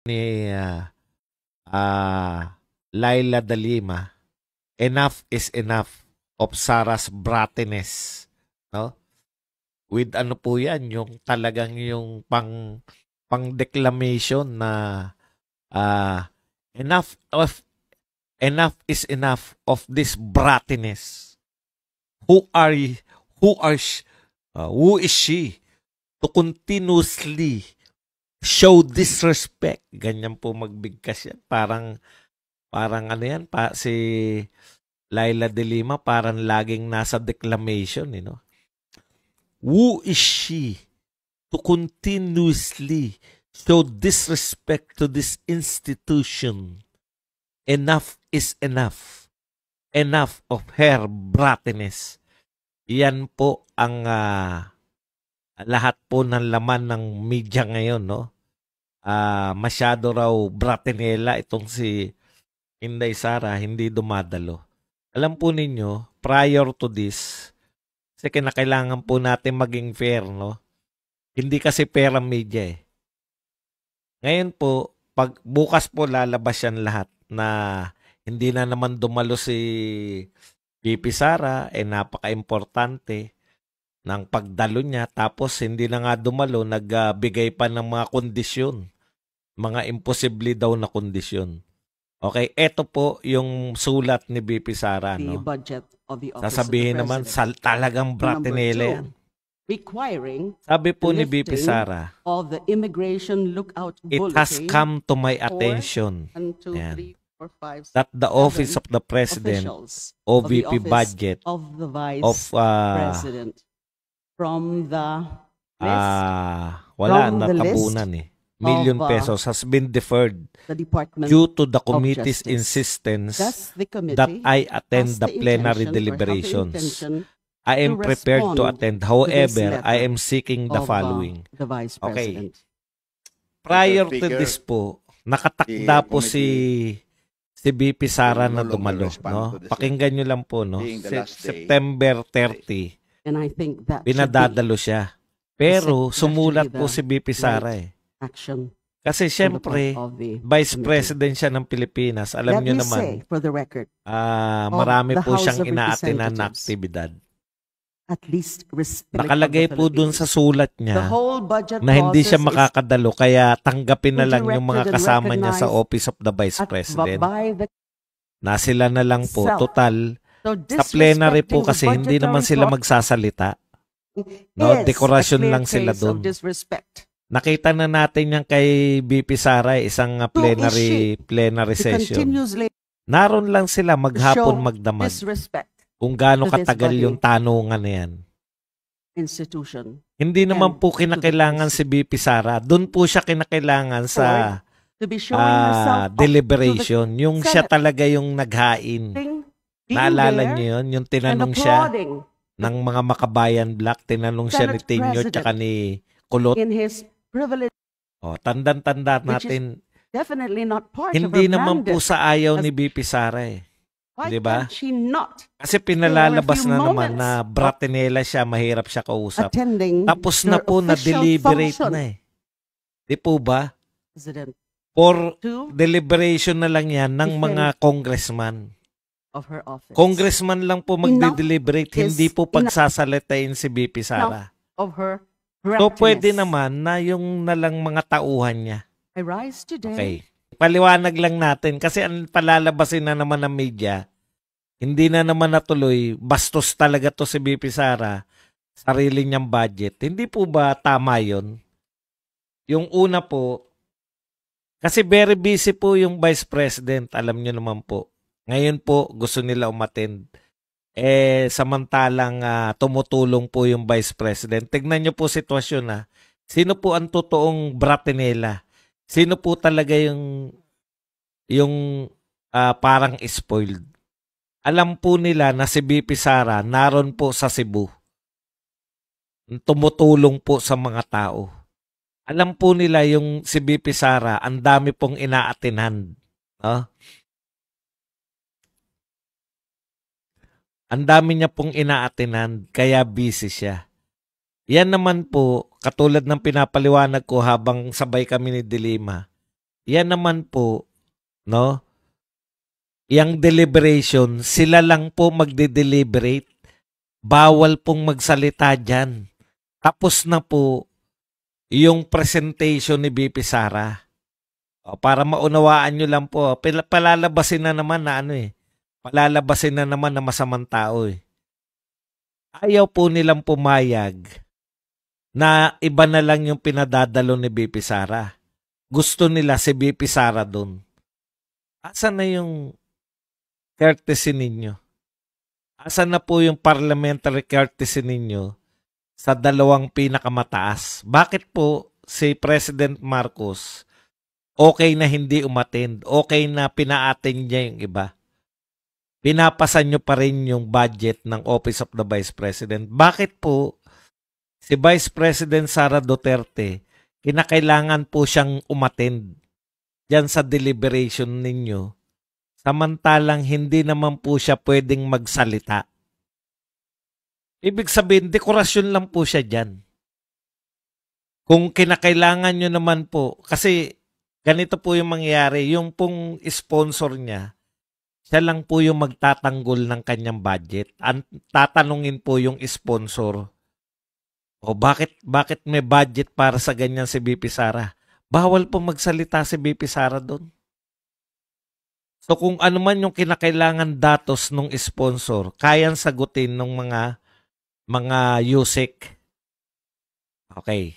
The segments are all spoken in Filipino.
ni Laila de Lima, enough is enough of Sarah's brattiness, no? With ano po 'yan, yung talagang yung pang-declamation na ah, enough of enough is enough of this brattiness. Who are y- who is she to continuously show disrespect? Ganyan po magbigkas yan. Parang ano yan, si Laila de Lima parang laging nasa declamation, Who is she to continuously show disrespect to this institution? Enough is enough. Enough of her brattiness. Yan po ang lahat po ng laman ng media ngayon, no? Masyado raw bratinela itong si Inday Sara, hindi dumadalo. Alam po ninyo, prior to this, kasi kinakailangan po natin maging fair, no? Hindi kasi fair ang media eh. Ngayon po, pag bukas po lalabas yan lahat na hindi na naman dumalo si VP Sara, napaka-importante ng pagdalo niya. Tapos hindi na nga dumalo, nagbigay pa ng mga kondisyon. Mga imposible daw na kondisyon. Okay, eto po yung sulat ni VP Sara, no? Sasabihin naman, talagang bratinela yan. Sabi po ni VP Sara, it has come to my attention that the Office of the President, OVP budget of from the wala na tabunan million pesos has been deferred due to the committee's insistence that I attend the plenary deliberations. I am prepared to attend. However, I am seeking the following. Okay. Prior to this po, nakatakda po si VP Sara na dumalo, no? Pakinggan nyo lang po, no? September 30, pinadadalo siya. Pero sumulat po si VP Sara eh. Kasi syempre, Vice President siya ng Pilipinas. Alam nyo naman, marami po siyang inaatinan na aktibidad. Nakalagay po dun sa sulat niya na hindi siya makakadalo kaya tanggapin na lang yung mga kasama niya sa Office of the Vice President. Na sila na lang po. Total, sa plenary po kasi hindi naman sila magsasalita. No, dekorasyon lang sila dun. Nakita na natin yan kay VP Sara, isang plenary session. Naroon lang sila maghapon magdamag. Kung gaano katagal yung tanungan na yan. Hindi naman po kinakailangan si VP Sara. Doon po siya kinakailangan sa deliberation. Yung siya talaga yung naghain. Naalala niyo yun? Yung tinanong siya ng mga Makabayan Black, tinanong siya ni Tinyo at ni Kulot. Tandang-tanda natin. Hindi naman po sa ayaw ni VP Sara eh. Di ba? Kasi pinalalabas na naman na bratinela siya, mahirap siya kausap. Tapos na po na-deliberate na eh. Di po ba? For deliberation na lang yan ng mga congressman. Congressman lang po magde-deliberate, hindi po pagsasalitain si VP Sara. So, pwede naman na yung nalang mga tauhan niya. Okay. Paliwanag lang natin kasi ang palalabasin na naman ng media, hindi na naman natuloy, bastos talaga to si VP Sara, sarili niyang budget. Hindi po ba tama yun? Yung una po, kasi very busy po yung Vice President, alam niyo naman po. Ngayon po, gusto nila umattend. Samantalang tumutulong po yung Vice President. Tignan niyo po sitwasyon na. Sino po ang totoong bratinela? Sino po talaga yung parang spoiled? Alam po nila na si VP Sara naroon po sa Cebu. Tumutulong po sa mga tao. Alam po nila yung si VP Sara, ang dami pong inaatinan. No? Ang dami niya pong inaatinan, kaya busy siya. Yan naman po, katulad ng pinapaliwanag ko habang sabay kami ni De Lima, yan naman po, no? Yang deliberation, sila lang po magde-deliberate. Bawal pong magsalita dyan. Tapos na po yung presentation ni BP Sara. O, para maunawaan nyo lang po, palalabasin na naman na ano eh. Palalabasin na naman na masamang tao eh. Ayaw po nilang pumayag na iba na lang yung pinadadalo ni BP Sara. Gusto nila si BP Sara doon. Asan na yung courtesy ninyo? Asan na po yung parliamentary courtesy ninyo sa dalawang pinakamataas? Bakit po si President Marcos okay na hindi umattend? Okay na pina-attend niya yung iba? Pinapasan nyo pa rin yung budget ng Office of the Vice President. Bakit po si Vice President Sara Duterte, kinakailangan po siyang umattend dyan sa deliberation ninyo, samantalang hindi naman po siya pwedeng magsalita? Ibig sabihin, dekorasyon lang po siya dyan. Kung kinakailangan nyo naman po, kasi ganito po yung mangyayari, yung pong sponsor niya, siya lang po yung magtatanggol ng kanyang budget. Tatanungin po yung sponsor, o bakit may budget para sa ganyan si BP Sara? Bawal po magsalita si BP Sara doon. So kung ano man yung kinakailangan datos ng sponsor, kayang sagutin ng mga USEC. Okay.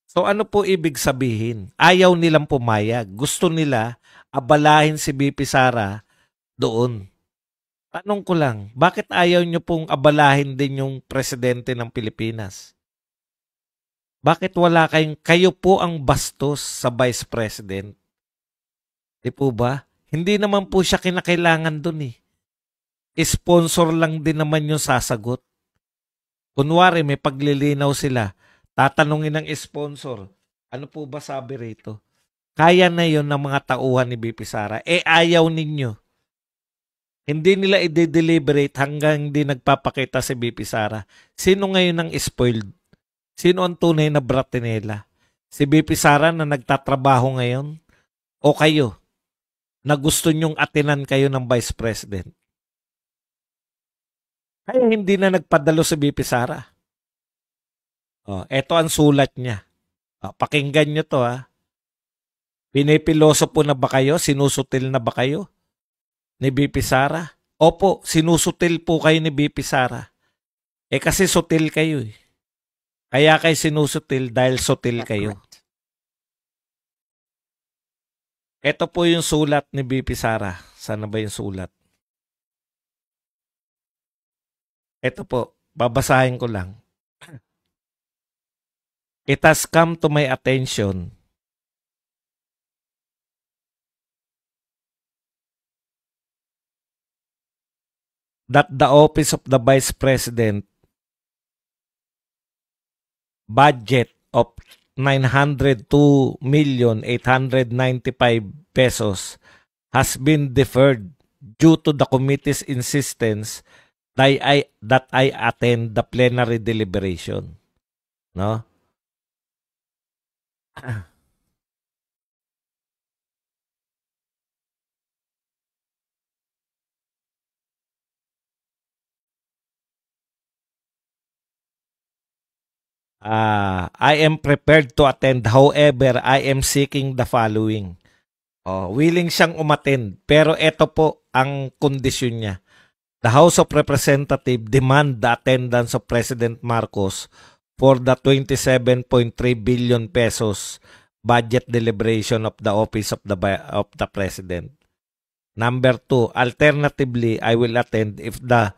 So ano po ibig sabihin? Ayaw nilang pumayag. Gusto nila abalahin si BP Sara doon. Tanong ko lang, bakit ayaw nyo pong abalahin din yung presidente ng Pilipinas? Bakit wala kayo po ang bastos sa Vice President? Di po ba? Hindi naman po siya kinakailangan doon eh. Sponsor lang din naman yung sasagot. Kunwari may paglilinaw sila, tatanungin ng sponsor, ano po ba sabi rito? Kaya na yon ng mga tauhan ni BP Sara. Ayaw ninyo. Hindi nila i-deliberate hanggang hindi nagpapakita si BP Sara. Sino ngayon ang spoiled? Sino ang tunay na bratinela? Si BP Sara na nagtatrabaho ngayon? O kayo na gusto nyong atinan kayo ng Vice President? Kaya hindi na nagpadalo si BP Sara. Eto ang sulat niya. Pakinggan nyo to ha. Pinipiloso po na ba kayo? Sinusutil na ba kayo ni BP Sara? Opo, sinusutil po kayo ni BP Sara. Kasi sutil kayo eh. Kaya kayo sinusutil dahil sutil kayo. Ito po yung sulat ni BP Sara. Sana ba yung sulat? Ito po, babasahin ko lang. It has come to my attention that the Office of the Vice President budget of 902,895 pesos has been deferred due to the committee's insistence that I attend the plenary deliberation. No? I am prepared to attend. However, I am seeking the following. Willing siyang umattend. Pero ito po ang kondisyon niya. The House of Representatives demand the attendance of President Marcos for the 27.3 billion pesos budget deliberation of the Office of the President. Number 2, alternatively, I will attend if the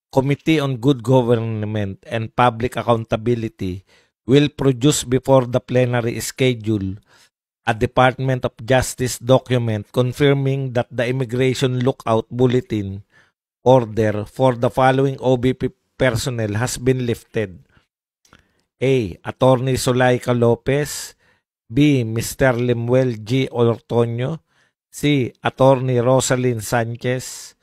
Committee on Good Government and Public Accountability will produce before the plenary schedule a Department of Justice document confirming that the Immigration Lookout Bulletin order for the following OBP personnel has been lifted. A. Attorney Zulaika Lopez. B. Mr. Lemuel G. Ortonio. C. Attorney Rosalyn Sanchez.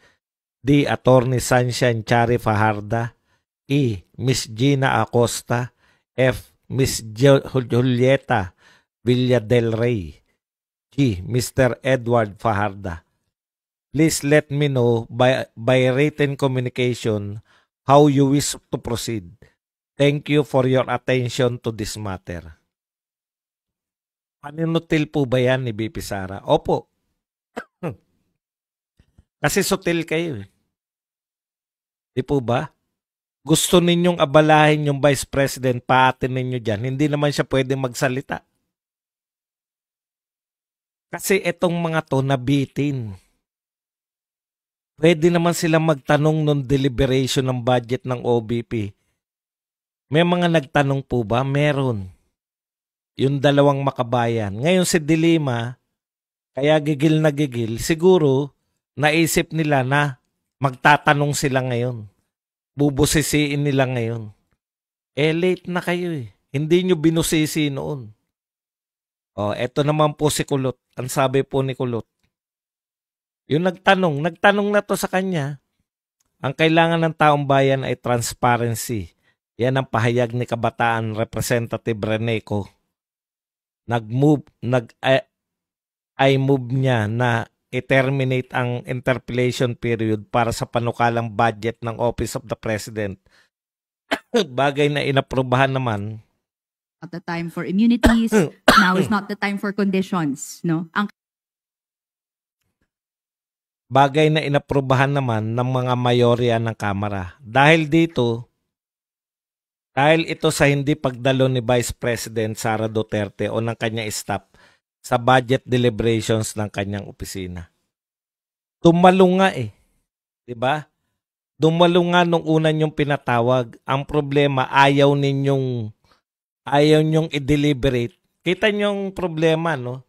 D. Attorney Sunshine Chari Fajarda. E. Miss Gina Acosta. F. Miss Julieta Villa del Rey. Mr. Edward Fajarda. Please let me know by written communication how you wish to proceed. Thank you for your attention to this matter. Panunutil po ba yan ni BP Sara? Opo. Kasi sutil kayo eh. Di po ba? Gusto ninyong abalahin yung Vice President, paatin ninyo dyan. Hindi naman siya pwede magsalita. Kasi itong mga to nabitin. Pwede naman sila magtanong nung deliberation ng budget ng OBP. May mga nagtanong po ba? Meron. Yung dalawang makabayan. Ngayon si Dilima, kaya gigil na gigil, siguro naisip nila na magtatanong sila ngayon. Bubusisiin nila ngayon. Late na kayo eh. Hindi nyo binusisi noon. Eto naman po si Kulot. Ang sabi po ni Kulot. Yung nagtanong na to sa kanya. Ang kailangan ng taong bayan ay transparency. Yan ang pahayag ni Kabataan Representative Reneco. Nag-move niya na i-terminate ang interpellation period para sa panukalang budget ng Office of the President. Bagay na inaprubahan naman. Not the time for immunities. Now is not the time for conditions. No? Bagay na inaprubahan naman ng mga mayorya ng Kamara. Dahil ito sa hindi pagdalo ni Vice President Sara Duterte o ng kanyang staff sa budget deliberations ng kanyang opisina. Dumalo nga eh. 'Di ba? Dumalo nga nung una niyong pinatawag. Ang problema, ayaw ninyong i-deliberate. Kita niyo yung problema, no?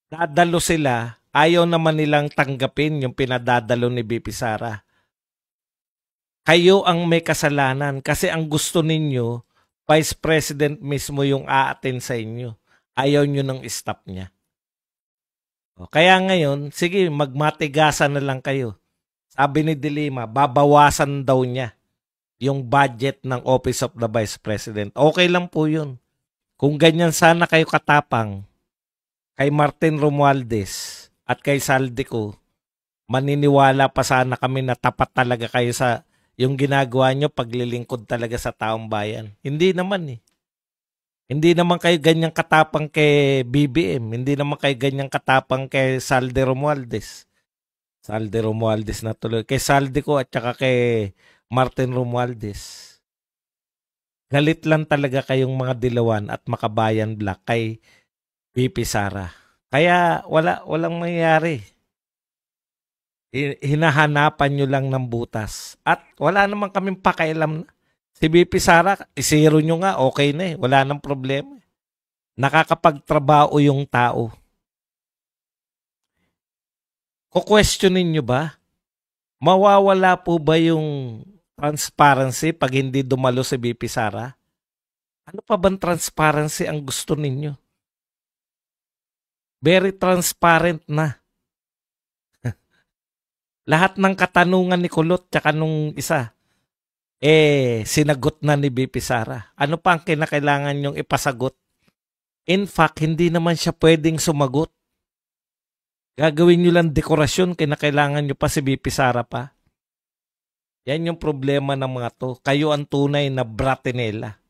Dadalo sila, ayaw naman nilang tanggapin yung pinadadalo ni BP Sara. Kayo ang may kasalanan kasi ang gusto ninyo, Vice President mismo yung aatin sa inyo. Ayaw nyo ng staff niya. Kaya ngayon, sige, magmatigasan na lang kayo. Sabi ni Dilima, babawasan daw niya yung budget ng Office of the Vice President. Okay lang po yun. Kung ganyan sana kayo katapang kay Martin Romualdez at kay Saldico, maniniwala pa sana kami na tapat talaga kayo sa yung ginagawa nyo paglilingkod talaga sa taong bayan. Hindi naman eh. Hindi naman kayo ganyang katapang kay BBM. Hindi naman kayo ganyang katapang kay Saldi Romualdez. Saldi Romualdez na tuloy. Kay Saldico at saka kay Martin Romualdez. Galit lang talaga kayong mga dilawan at makabayan black kay BP Sara. Kaya walang mangyayari. Hinahanapan nyo lang ng butas. At wala naman kaming pakialam. Si BP Sara, isiro nyo nga, okay na eh. Wala nang problema. Nakakapagtrabaho yung tao. Kukwestiyonin nyo ba? Mawawala po ba yung transparency pag hindi dumalo si BP Sara? Ano pa bang transparency ang gusto ninyo? Very transparent na. Lahat ng katanungan ni Kulot tsaka nung isa, sinagot na ni BP Sara. Ano pa ang kinakailangan nyong ipasagot? In fact, hindi naman siya pwedeng sumagot. Gagawin nyo lang dekorasyon, kinakailangan nyo pa si BP Sara pa. Yan yung problema ng mga to. Kayo ang tunay na bratinela.